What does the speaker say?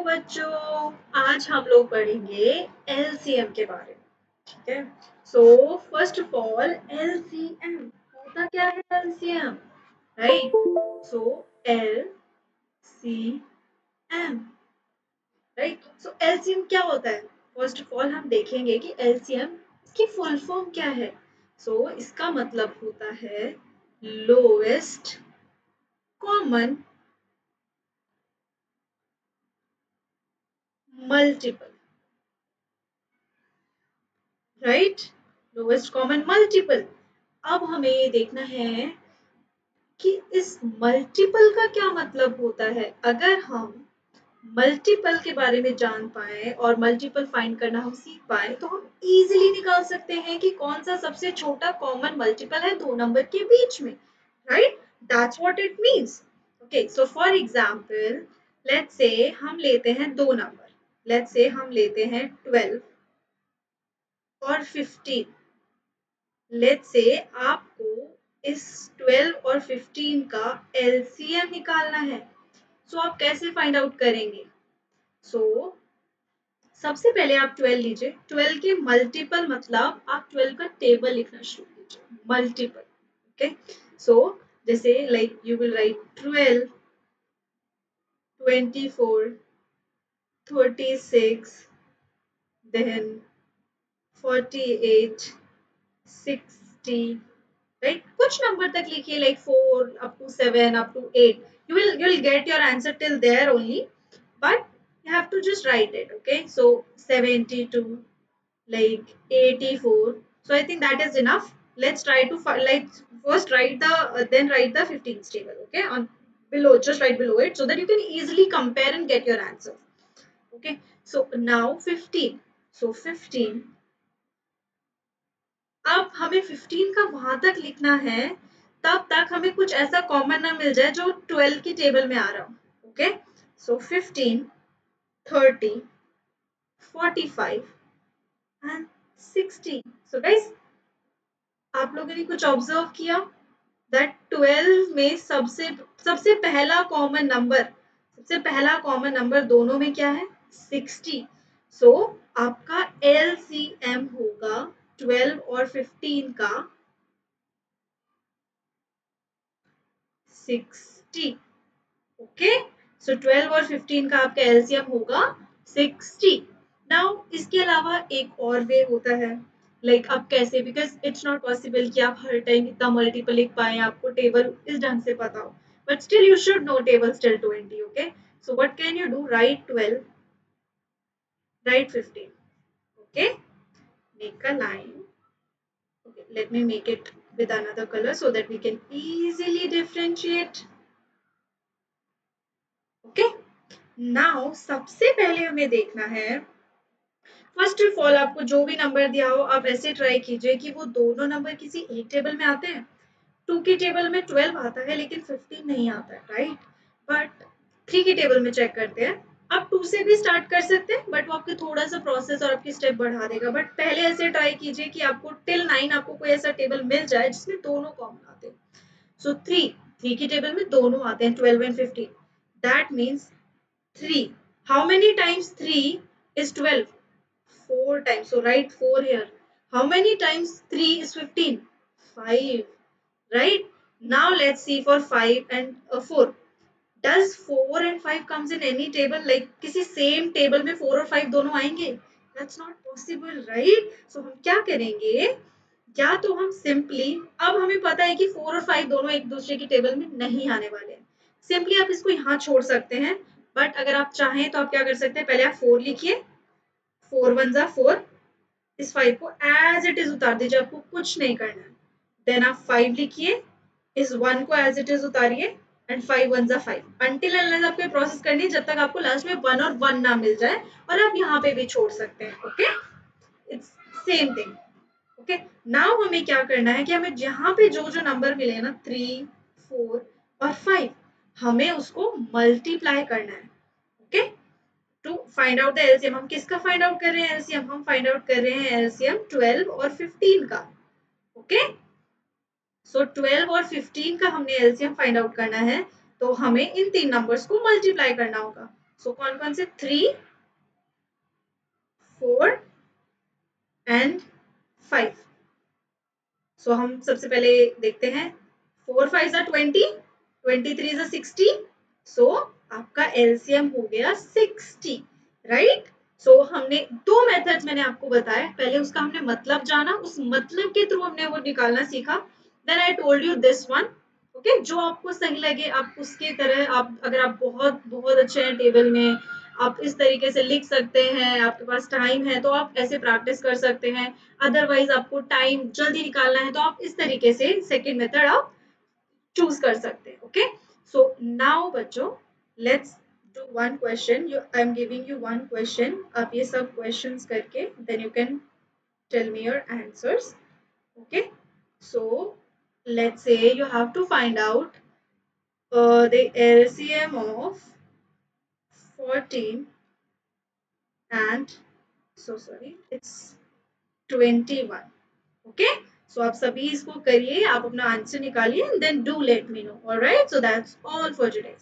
बच्चों, आज हम लोग पढ़ेंगे एलसीएम के बारे में। ठीक है। So first of all LCM होता क्या है? LCM, right? So L C M, right? So LCM क्या होता है? फर्स्ट ऑफ ऑल हम देखेंगे कि एलसीएम की फुल फॉर्म क्या है। सो इसका मतलब होता है lowest common multiple, right? Lowest common multiple. अब हमें ये देखना है कि इस मल्टीपल का क्या मतलब होता है। अगर हम मल्टीपल के बारे में जान पाए और मल्टीपल फाइंड करना हम सीख पाए तो हम इजीली निकाल सकते हैं कि कौन सा सबसे छोटा कॉमन मल्टीपल है दो नंबर के बीच में, right? That's what it means. Okay, so for example let's say हम लेते हैं दो नंबर। लेट्स से हम लेते हैं 12 और 15। लेट्स से आपको इस 12 और 15 का एलसीएम निकालना है। सो आप कैसे फाइंड आउट करेंगे? सो सबसे पहले आप 12 लीजिए। 12 के मल्टीपल मतलब आप 12 का टेबल लिखना शुरू कीजिए। Multiple, okay? सो जैसे like you will write 12, 24, 36, then 48, 60, right? कुछ नंबर तक लिखिए like 4 up to 7 up to 8। You will get your answer till there only, but you have to just write it, okay? So 72, like 84. So I think that is enough. Let's try to like first write the then write the 15th table, okay? On below, just right below it so that you can easily compare and get your answer. Okay? So now 15. So 15, अब हमें 15 का वहां तक लिखना है तब तक हमें कुछ ऐसा कॉमन ना मिल जाए जो 12 की टेबल में आ रहा हो। Okay, so 15, 30, 45 and 60। So guys, आप लोगों ने कुछ ऑब्जर्व किया दैट 12 में सबसे सबसे पहला कॉमन नंबर, सबसे पहला कॉमन नंबर दोनों में क्या है? 60। सो आपका एलसीएम होगा 12 और 15 का 60। ओके, सो 12 और 15 का आपका एलसीएम होगा 60। नाउ इसके अलावा एक और वे होता है लाइक अब कैसे, बिकॉज इट्स नॉट पॉसिबल कि आप हर टाइम इतना मल्टीपल लिख पाए, आपको टेबल इस ढंग से पता हो, but still you should know table still 20। Okay, so what can you do? Right 12, right 15। Okay, make a line. Okay, let me make it with another color so that we can easily differentiate. Okay, now सबसे पहले हमें देखना है, first of all आपको जो भी number दिया हो आप ऐसे ट्राई कीजिए कि वो दोनों नंबर किसी एक टेबल में आते हैं। 2 की टेबल में 12 आता है लेकिन 15 नहीं आता है, राइट? बट 3 की टेबल में चेक करते हैं। आप 2 से भी स्टार्ट कर सकते हैं बट वो आपके थोड़ा सा प्रोसेस और आपकी स्टेप बढ़ा देगा, बट पहले ऐसे ट्राई कीजिए कि आपको टिल 9 आपको कोई ऐसा टेबल मिल जाए जिसमें दोनों कॉमन आते हैं। सो 3 की टेबल में दोनों आते हैं 12 and 15। That means 3, how many times 3 is 12? 4 times. So write 4 here. How many times 3 is 15? 5. Right? Now let's see for 5 and 4. Does 4 and 5 comes in any table? Like किसी same table में 4 और 5 दोनों आएंगे? That's not possible, right? So हम क्या करेंगे? या तो हम सिंपली, अब हमें पता है कि 4 और 5 दोनों एक दूसरे की टेबल में नहीं आने वाले हैं, सिंपली आप इसको यहाँ छोड़ सकते हैं। बट अगर आप चाहें तो आप क्या कर सकते हैं, पहले आप 4 लिखिए, 4 वन जा 4, इस 5 को एज इट इज उतार दीजिए, आपको कुछ नहीं करना है। देन आप 5 लिखिए, इस 1 को एज इट इज उतारिए एंड 5 वन जा 5, अंटिल अनलेस आपको ये प्रोसेस करनी है जब तक आपको लास्ट में 1 और 1 ना मिल जाए, और आप यहाँ पे भी छोड़ सकते हैं। Okay, it's same thing. Okay, now हमें क्या करना है कि हमें जहां पे जो जो नंबर मिले ना 3, 4 और 5, हमें उसको मल्टीप्लाई करना है। Okay, to find out the LCM. हम किसका फाइंड आउट कर रहे हैं? एलसीएम हम फाइंड आउट कर रहे हैं एलसीएम 12 और 15 का। ओके, सो 12 और 15 का हमने एलसीएम फाइंड आउट करना है, तो हमें इन तीन नंबर्स को मल्टीप्लाई करना होगा। सो कौन कौन से 3, 4 एंड 5। सो हम सबसे पहले देखते हैं। 4 5 जा 20, 23 जा 60। सो आपका एलसीएम हो गया 60, राइट। सो हमने दो मेथड्स मैंने आपको बताया, पहले उसका हमने मतलब जाना, उस मतलब के थ्रू हमने वो निकालना सीखा। Then I told you this one. Okay, जो आपको सही लगे आप उसके तरह, आप अगर आप बहुत बहुत अच्छे हैं टेबल में, आप इस तरीके से लिख सकते हैं, आपके पास टाइम है तो आप ऐसे प्रैक्टिस कर सकते हैं। अदरवाइज आपको टाइम जल्दी निकालना है तो आप इस तरीके से सेकेंड मेथड आप चूज कर सकते हैं। ओके, सो नाउ बच्चों, let's do one question. I am giving you one question, आप ये सब क्वेश्चंस करके then you can tell me your answers. Okay, so let's say you have to find out the LCM of 14 and, so sorry, it's 21. Okay, so आप सभी इसको करिए, आप अपना आंसर निकालिए, then do let me know. All right, so that's all for today.